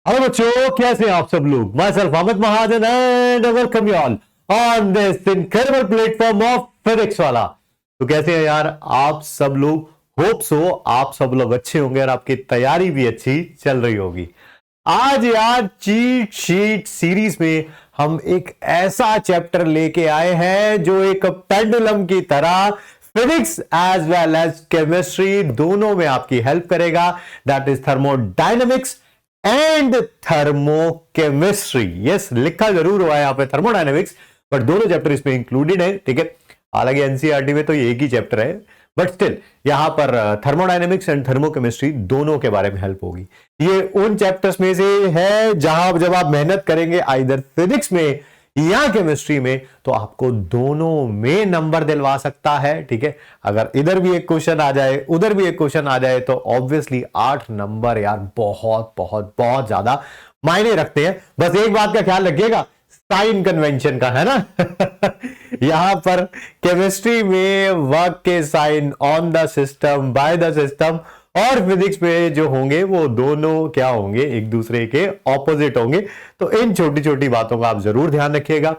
Hello बच्चों, कैसे हैं आप सब लोग। My self Amit Mahajan and welcome you all on this incredible platform of physics वाला। तो कैसे हैं यार आप सब लोग। होप सो आप सब लोग अच्छे होंगे और आपकी तैयारी भी अच्छी चल रही होगी। आज यार चीट शीट सीरीज में हम एक ऐसा चैप्टर लेके आए हैं जो एक पेंडुलम की तरह physics as well as chemistry दोनों में आपकी हेल्प करेगा। That is thermodynamics and thermochemistry. Yes, लिखा जरूर हुआ है यहाँ पे थर्मोडायनेमिक्स, बट दोनों चैप्टर इसमें इंक्लूडेड है। ठीक है, हालांकि एनसीईआरटी में तो ये एक ही चैप्टर है, बट स्टिल यहां पर थर्मोडायनेमिक्स एंड थर्मोकेमिस्ट्री दोनों के बारे में हेल्प होगी। ये उन चैप्टर्स में से है जहां जब आप मेहनत करेंगे आइदर फिजिक्स में या केमिस्ट्री में, तो आपको दोनों में नंबर दिलवा सकता है। ठीक है, अगर इधर भी एक क्वेश्चन आ जाए उधर भी एक क्वेश्चन आ जाए तो ऑब्वियसली 8 नंबर यार बहुत बहुत बहुत ज्यादा मायने रखते हैं। बस एक बात का ख्याल रखिएगा, साइन कन्वेंशन का, है ना। यहां पर केमिस्ट्री में वर्क के sign on the system by the system, और फिजिक्स में जो होंगे वो दोनों क्या होंगे, एक दूसरे के ऑपोजिट होंगे। तो इन छोटी छोटी बातों का आप जरूर ध्यान रखिएगा।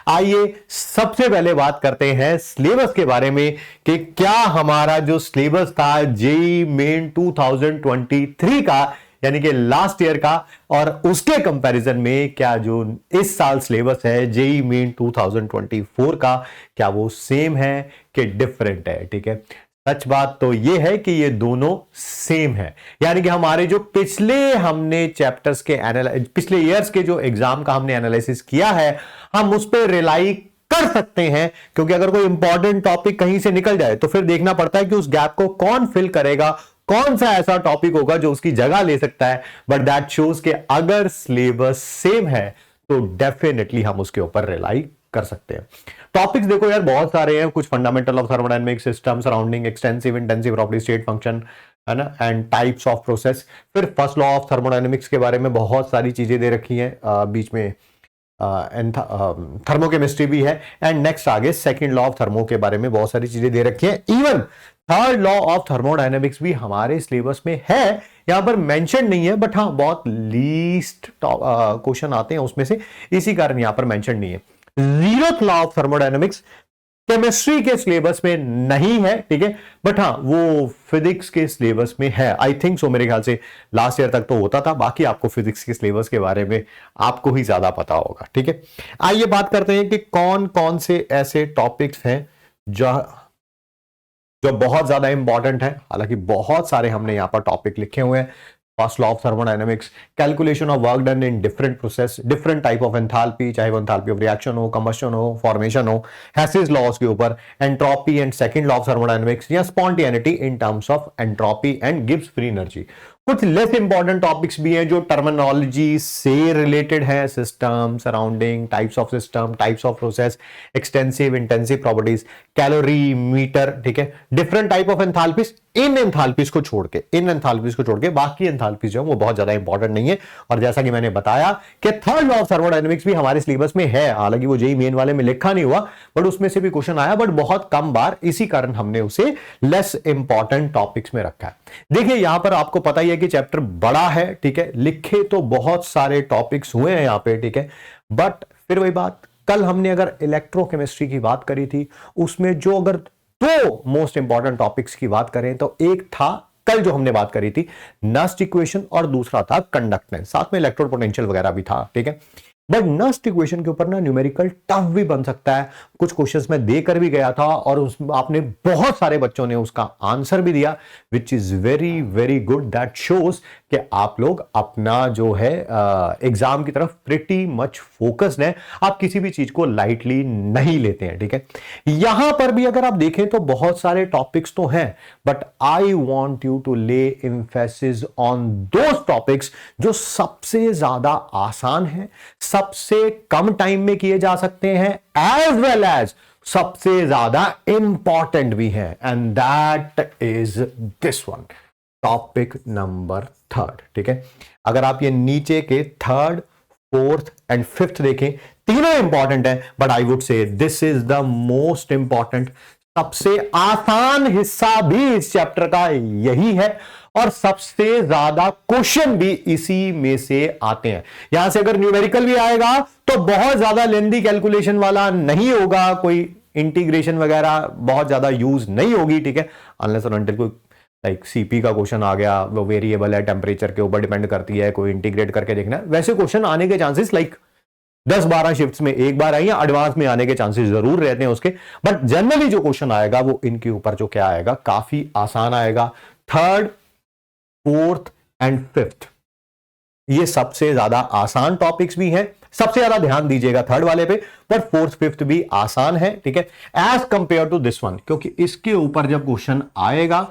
आइए सबसे पहले बात करते हैं सिलेबस के बारे में कि क्या हमारा जो सिलेबस था जेईई मेन 2023 का, यानी कि लास्ट ईयर का, और उसके कंपैरिजन में क्या जो इस साल सिलेबस है जेईई मेन 2024 का, क्या वो सेम है कि डिफरेंट है। ठीक है, सच बात तो ये है कि ये दोनों सेम है, यानी कि हमारे जो हमने चैप्टर्स के पिछले ईयर्स के जो एग्जाम का हमने एनालिसिस किया है, हम उस पर रिलाई कर सकते हैं। क्योंकि अगर कोई इंपॉर्टेंट टॉपिक कहीं से निकल जाए तो फिर देखना पड़ता है कि उस गैप को कौन फिल करेगा, कौन सा ऐसा टॉपिक होगा जो उसकी जगह ले सकता है। बट दैट शोज कि अगर सिलेबस सेम है तो डेफिनेटली हम उसके ऊपर रिलाई कर सकते हैं। टॉपिक्स देखो यार बहुत सारे हैं, कुछ fundamental of thermodynamic system, surrounding extensive intensive property state function, है ना, एंड टाइप्स ऑफ प्रोसेस। फिर फर्स्ट लॉ ऑफ थर्मोडायनेमिक्स के बारे में बहुत सारी चीजें दे रखी हैं, बीच में थर्मोकेमिस्ट्री भी है, एंड नेक्स्ट आगे सेकंड लॉ ऑफ थर्मो के बारे में बहुत सारी चीजें दे रखी हैं। Even third law of thermodynamics भी हमारे सिलेबस में है, यहां पर मेंशन नहीं है, बट हाँ बहुत लीस्ट क्वेश्चन आते हैं उसमें से, इसी कारण यहां पर मेंशन नहीं है। Zeroth law of thermodynamics chemistry के सिलेबस में नहीं है, ठीक है, बट हाँ वो फिजिक्स के सिलेबस में है। आई थिंक सो, मेरे ख्याल से लास्ट ईयर तक तो होता था। बाकी आपको फिजिक्स के सिलेबस के बारे में आपको ही ज्यादा पता होगा। ठीक है, आइए बात करते हैं कि कौन कौन से ऐसे टॉपिक्स हैं जो जो बहुत ज्यादा इंपॉर्टेंट है। हालांकि बहुत सारे हमने यहां पर टॉपिक लिखे हुए हैं। First law of thermodynamics, calculation of work done in different process, different type of enthalpy, चाहे वो एंथैल्पी ऑफ रिएक्शन हो, कंबशन हो, फॉर्मेशन हो, हेसिस लॉज के ऊपर, entropy and second law of thermodynamics, या spontaneity in terms of entropy and Gibbs free energy. कुछ less important topics भी हैं जो टर्मिनोलॉजी से रिलेटेड है, system, surrounding, types of system, types of process, extensive intensive properties, calorimeter. ठीक है, different type of enthalpies, इन enthalpies को छोड़ के बाकी एंथैल्पीज जो है वो बहुत ज्यादा इंपॉर्टेंट नहीं है। और जैसा कि मैंने बताया कि थर्ड लॉ ऑफ थर्मोडायनेमिक्स भी हमारे सिलेबस में है, हालांकि वो जेईई मेन वाले में लिखा नहीं हुआ, बट उसमें से भी क्वेश्चन आया, बट बहुत कम बार, इसी कारण हमने उसे लेस इंपॉर्टेंट टॉपिक्स में रखा है। देखिए यहां पर आपको पता ही है कि चैप्टर बड़ा है, ठीक है, लिखे तो बहुत सारे टॉपिक्स हुए हैं यहां पे, ठीक है, बट फिर वही बात, कल हमने अगर इलेक्ट्रोकेमिस्ट्री की बात करी थी, उसमें जो अगर दो मोस्ट इंपॉर्टेंट टॉपिक्स की बात करें तो एक था कल जो हमने बात करी थी नस्ट इक्वेशन, और दूसरा था कंडक्टेंस, साथ में इलेक्ट्रोड पोटेंशियल वगैरह भी था। ठीक है, बट नस्ट इक्वेशन के ऊपर ना न्यूमेरिकल टफ भी बन सकता है। कुछ क्वेश्चंस में देकर भी गया था और आपने बहुत सारे बच्चों ने उसका आंसर भी दिया, which is very very good. That shows कि आप लोग अपना जो है एग्जाम की तरफ प्रिटी मच फोकस्ड है, आप किसी भी चीज को लाइटली नहीं लेते हैं। ठीक है, यहां पर भी अगर आप देखें तो बहुत सारे टॉपिक्स तो हैं, but I want you to lay emphasis on those topics जो सबसे ज्यादा आसान है, सबसे कम टाइम में किए जा सकते हैं, एज वेल एज सबसे ज्यादा इंपॉर्टेंट भी है, and that is this one, topic number third. ठीक है, अगर आप ये नीचे के थर्ड, फोर्थ एंड फिफ्थ देखें, तीनों इंपॉर्टेंट है, but I would say this is the most important. सबसे आसान हिस्सा भी इस चैप्टर का यही है और सबसे ज्यादा क्वेश्चन भी इसी में से आते हैं। यहां से अगर न्यूमेरिकल भी आएगा तो बहुत ज्यादा लेंथी कैलकुलेशन वाला नहीं होगा, कोई इंटीग्रेशन वगैरह बहुत ज्यादा यूज नहीं होगी, ठीक है, अनलेस और अनटिल कोई लाइक सीपी का क्वेश्चन आ गया, वो वेरिएबल है, टेम्परेचर के ऊपर डिपेंड करती है, कोई इंटीग्रेट करके देखना है, वैसे क्वेश्चन आने के चांसेस लाइक 10-12 शिफ्ट्स में एक बार आई, या एडवांस में आने के चांसेस जरूर रहते हैं उसके, बट जनरली जो क्वेश्चन आएगा वो इनके ऊपर जो क्या आएगा, काफी आसान आएगा। थर्ड, फोर्थ एंड फिफ्थ, ये सबसे ज्यादा आसान टॉपिक्स भी हैं, सबसे ज्यादा ध्यान दीजिएगा थर्ड वाले पे, पर फोर्थ फिफ्थ भी आसान है, ठीक है, as compare to this one, क्योंकि इसके ऊपर जब क्वेश्चन आएगा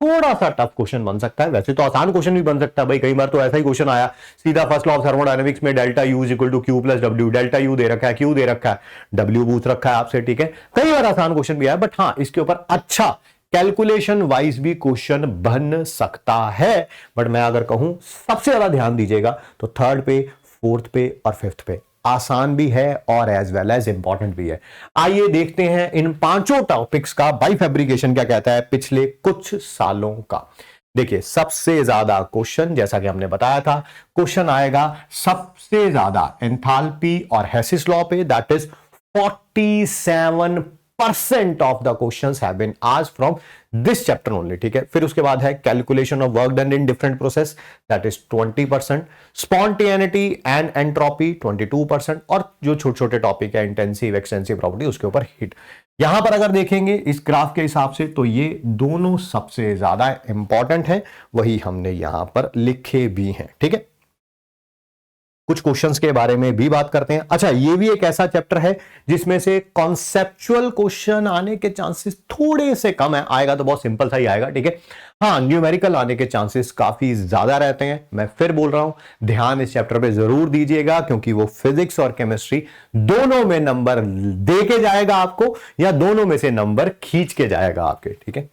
थोड़ा सा टफ क्वेश्चन बन सकता है। वैसे तो आसान क्वेश्चन भी बन सकता है भाई, कई बार तो ऐसा ही क्वेश्चन आया सीधा फर्स्ट लॉ ऑफ थर्मोडायनेमिक्स में delta U is equal to Q plus W, delta U दे रखा है, क्यू दे रखा है, डब्ल्यू पूछ रखा है आपसे, ठीक है, कई बार आसान क्वेश्चन भी आया, बट हाँ इसके ऊपर अच्छा कैलकुलेशन वाइज भी क्वेश्चन बन सकता है। बट मैं अगर कहूं सबसे ज्यादा ध्यान दीजिएगा तो थर्ड पे, फोर्थ पे और फिफ्थ पे, आसान भी है और एज वेल एज इंपॉर्टेंट भी है। आइए देखते हैं इन पांचों टॉपिक्स का बाइफैब्रिकेशन क्या कहता है पिछले कुछ सालों का। देखिए सबसे ज्यादा क्वेश्चन, जैसा कि हमने बताया था, क्वेश्चन आएगा सबसे ज्यादा एंथैल्पी और हेसिस लॉ पे, that is 47% of the questions have been asked from this chapter only, ठीक है। फिर उसके बाद है calculation of work done in different process, that is 20%, spontaneity and entropy 22%, और जो छोटे छोटे टॉपिक है इंटेंसिव एक्सटेंसिव प्रॉपर्टी उसके ऊपर हिट। यहां पर अगर देखेंगे इस ग्राफ के हिसाब से तो ये दोनों सबसे ज्यादा इंपॉर्टेंट है, वही हमने यहां पर लिखे भी हैं, ठीक है। कुछ क्वेश्चंस के बारे में भी बात करते हैं। अच्छा, ये भी एक ऐसा चैप्टर है जिसमें से कॉन्सेप्चुअल क्वेश्चन आने के चांसेस थोड़े से कम है, आएगा तो बहुत सिंपल सा ही आएगा, ठीक है। हाँ, न्यूमेरिकल आने के चांसेस काफी ज्यादा रहते हैं। मैं फिर बोल रहा हूं, ध्यान इस चैप्टर पे जरूर दीजिएगा, क्योंकि वो फिजिक्स और केमिस्ट्री दोनों में नंबर दे के जाएगा आपको, या दोनों में से नंबर खींच के जाएगा आपके, ठीक है।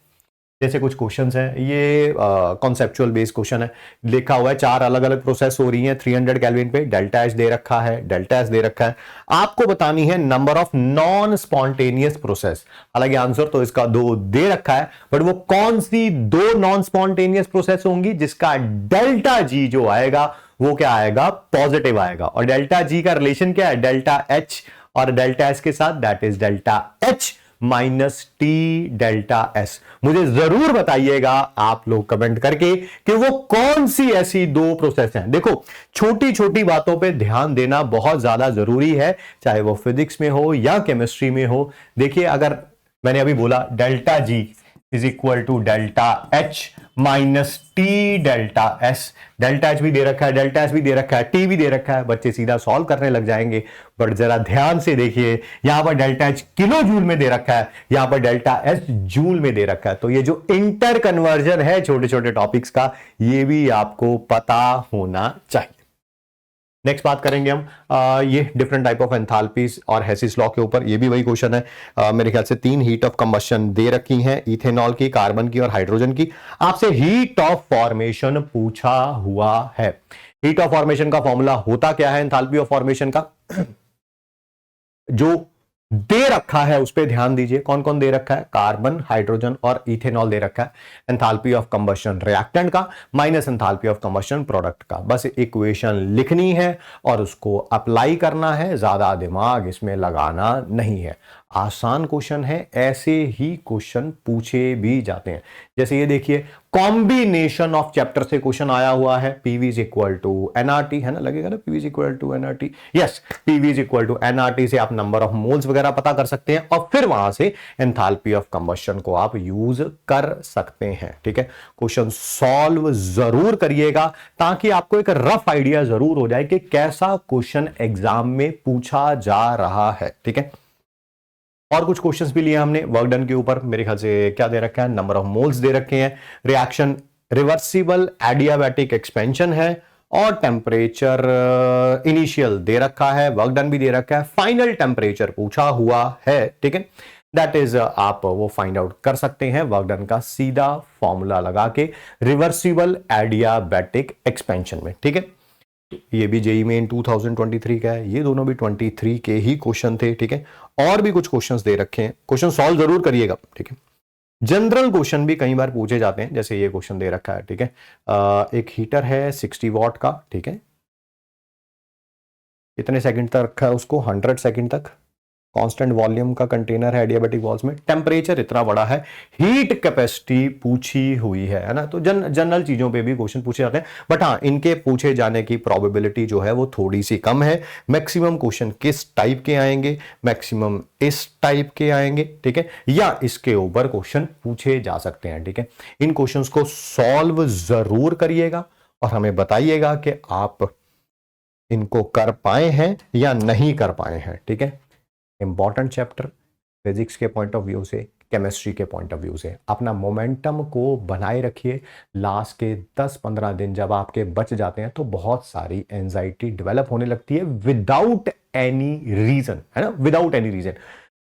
जैसे कुछ क्वेश्चंस हैं, ये कॉन्सेप्चुअल बेस्ड क्वेश्चन है, लिखा हुआ है 4 अलग अलग प्रोसेस हो रही हैं 300 केल्विन पे, डेल्टा एच दे रखा है, डेल्टा एस दे रखा है, आपको बतानी है number of non spontaneous process. हालांकि आंसर तो इसका 2 दे रखा है, बट वो कौन सी 2 नॉन स्पॉन्टेनियस प्रोसेस होंगी जिसका डेल्टा जी जो आएगा वो क्या आएगा, पॉजिटिव आएगा। और डेल्टा जी का रिलेशन क्या है, डेल्टा एच और डेल्टा एस के साथ, that is delta H minus T delta S. मुझे जरूर बताइएगा आप लोग कमेंट करके कि वो कौन सी ऐसी 2 प्रोसेस हैं। देखो, छोटी छोटी बातों पे ध्यान देना बहुत ज्यादा जरूरी है, चाहे वो फिजिक्स में हो या केमिस्ट्री में हो। देखिए, अगर मैंने अभी बोला delta G is equal to delta H minus T delta S, delta H भी दे रखा है, डेल्टा एस भी दे रखा है, टी भी दे रखा है, बच्चे सीधा सॉल्व करने लग जाएंगे। बट जरा ध्यान से देखिए, यहां पर डेल्टा एच किलो जूल में दे रखा है, यहां पर डेल्टा एस जूल में दे रखा है। तो ये जो इंटर कन्वर्जन है छोटे छोटे टॉपिक्स का, ये भी आपको पता होना चाहिए। नेक्स्ट बात करेंगे हम ये डिफरेंट टाइप ऑफ एंथैल्पीज और हेसिस लॉ के ऊपर। ये भी वही क्वेश्चन है, मेरे ख्याल से 3 हीट ऑफ कंबशन दे रखी हैं, इथेनॉल की, कार्बन की और हाइड्रोजन की। आपसे हीट ऑफ फॉर्मेशन पूछा हुआ है। हीट ऑफ फॉर्मेशन का फॉर्मूला होता क्या है एंथैल्पी ऑफ फॉर्मेशन का, जो दे रखा है उस पर ध्यान दीजिए। कौन कौन दे रखा है, कार्बन, हाइड्रोजन और इथेनॉल दे रखा है। एंथैल्पी ऑफ कंबशन रिएक्टेंट का minus enthalpy of combustion product का। बस इक्वेशन लिखनी है और उसको अप्लाई करना है, ज्यादा दिमाग इसमें लगाना नहीं है। आसान क्वेश्चन है, ऐसे ही क्वेश्चन पूछे भी जाते हैं। जैसे ये देखिए, कॉम्बिनेशन ऑफ चैप्टर से क्वेश्चन आया हुआ है, PV is equal to nRT, है ना, लगेगा ना, PV is equal to nRT, yes, PV is equal to nRT से आप नंबर ऑफ मोल्स वगैरह पता कर सकते हैं, और फिर वहां से एंथैल्पी ऑफ कंबशन को आप यूज कर सकते हैं, ठीक है। क्वेश्चन सॉल्व जरूर करिएगा ताकि आपको एक रफ आइडिया जरूर हो जाए कि कैसा क्वेश्चन एग्जाम में पूछा जा रहा है, ठीक है। और कुछ क्वेश्चंस भी लिए हमने वर्क डन के ऊपर, मेरे ख्याल से क्या दे रखा है, नंबर ऑफ मोल्स दे रखे हैं, रिएक्शन रिवर्सिबल एडियाबैटिक एक्सपेंशन है, और टेम्परेचर इनिशियल दे रखा है, वर्क डन भी दे रखा है, फाइनल टेम्परेचर पूछा हुआ है, ठीक है। दैट इज आप वो फाइंड आउट कर सकते हैं वर्क डन का सीधा फॉर्मूला लगा के रिवर्सिबल एडियाबैटिक एक्सपेंशन में, ठीक है। ये भी जेई मेन 2023 का है, ये दोनों भी 23 के ही क्वेश्चन थे, ठीक है। और भी कुछ क्वेश्चंस दे रखे हैं, क्वेश्चन सॉल्व जरूर करिएगा, ठीक है। जनरल क्वेश्चन भी कई बार पूछे जाते हैं, जैसे ये क्वेश्चन दे रखा है, ठीक है। एक हीटर है 60 वॉट का, ठीक है। कितने सेकंड तक रखा है उसको, 100 सेकंड तक। कांस्टेंट वॉल्यूम का कंटेनर है एडियाबैटिक वॉल्स में, टेम्परेचर इतना बड़ा है, हीट कैपेसिटी पूछी हुई है ना। तो जनरल चीजों पे भी क्वेश्चन पूछे जाते हैं, बट हाँ इनके पूछे जाने की प्रोबेबिलिटी जो है वो थोड़ी सी कम है। मैक्सिमम क्वेश्चन किस टाइप के आएंगे, मैक्सिमम इस टाइप के आएंगे, ठीक है, या इसके ऊपर क्वेश्चन पूछे जा सकते हैं, ठीक है। इन क्वेश्चंस को सॉल्व जरूर करिएगा और हमें बताइएगा कि आप इनको कर पाए हैं या नहीं कर पाए हैं, ठीक है। इंपॉर्टेंट चैप्टर, फिजिक्स के पॉइंट ऑफ व्यू से, केमिस्ट्री के पॉइंट ऑफ व्यू से। अपना मोमेंटम को बनाए रखिए। लास्ट के 10-15 दिन जब आपके बच जाते हैं तो बहुत सारी एंजाइटी डेवलप होने लगती है विदाउट एनी रीजन, है ना, विदाउट एनी रीजन।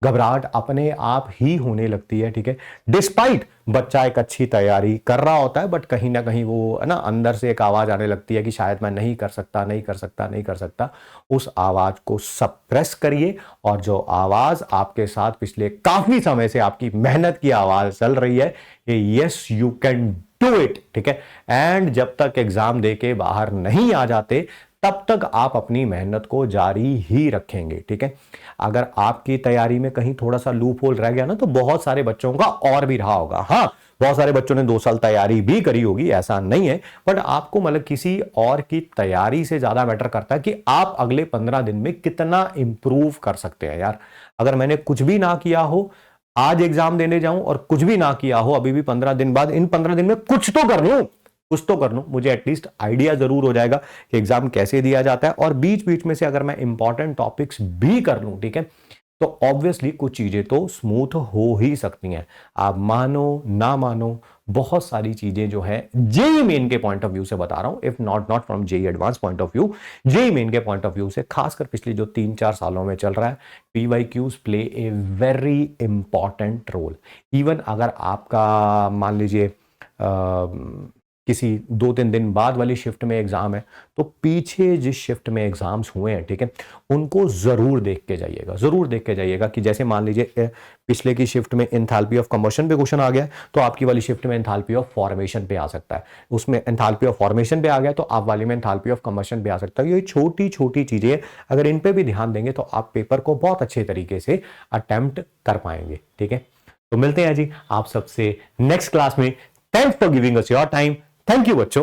घबराहट अपने आप ही होने लगती है, ठीक है। डिस्पाइट बच्चा एक अच्छी तैयारी कर रहा होता है, बट कहीं ना कहीं वो है ना अंदर से एक आवाज आने लगती है कि शायद मैं नहीं कर सकता, नहीं कर सकता, नहीं कर सकता। उस आवाज को सप्रेस करिए, और जो आवाज आपके साथ पिछले काफी समय से आपकी मेहनत की आवाज चल रही है कि yes you can do it, ठीक है। एंड जब तक एग्जाम देके बाहर नहीं आ जाते तब तक आप अपनी मेहनत को जारी ही रखेंगे, ठीक है। अगर आपकी तैयारी में कहीं थोड़ा सा लूप होल रह गया ना, तो बहुत सारे बच्चों का और भी रहा होगा। हाँ, बहुत सारे बच्चों ने 2 साल तैयारी भी करी होगी, ऐसा नहीं है, बट आपको मतलब किसी और की तैयारी से ज्यादा मैटर करता है कि आप अगले 15 दिन में कितना इंप्रूव कर सकते हैं। यार अगर मैंने कुछ भी ना किया हो, आज एग्जाम देने जाऊं और कुछ भी ना किया हो, अभी भी 15 दिन बाद, इन 15 दिन में कुछ तो कर लूं, कुछ तो कर लूं, मुझे एटलीस्ट आइडिया जरूर हो जाएगा कि एग्जाम कैसे दिया जाता है। और बीच बीच में से अगर मैं इंपॉर्टेंट टॉपिक्स भी कर लूं, ठीक है, तो ऑब्वियसली कुछ चीजें तो स्मूथ हो ही सकती हैं। आप मानो ना मानो, बहुत सारी चीजें जो है जेई मेन के पॉइंट ऑफ व्यू से बता रहा हूं, if not from JEE Advanced point of view, JEE Main के पॉइंट ऑफ व्यू से, खासकर पिछले जो 3-4 सालों में चल रहा है, PYQs play a very important role. Even अगर आपका मान लीजिए किसी 2-3 दिन बाद वाली शिफ्ट में एग्जाम है, तो पीछे जिस शिफ्ट में एग्जाम्स हुए हैं, ठीक है, उनको जरूर देख के जाइएगा, जरूर देख के जाइएगा कि जैसे मान लीजिए पिछले की शिफ्ट में एंथैल्पी ऑफ कंबशन पे क्वेश्चन आ गया, तो आपकी वाली शिफ्ट में एंथैल्पी ऑफ फॉर्मेशन पे आ सकता है। उसमें एंथैल्पी ऑफ फॉर्मेशन पे आ गया तो आप वाली में एंथैल्पी ऑफ कंबशन पे आ सकता है। ये छोटी छोटी चीजें अगर इन पे भी ध्यान देंगे तो आप पेपर को बहुत अच्छे तरीके से अटेम्प्ट कर पाएंगे, ठीक है। तो मिलते हैं जी आप सबसे नेक्स्ट क्लास में। Thanks for giving us your time. Thank you बच्चों।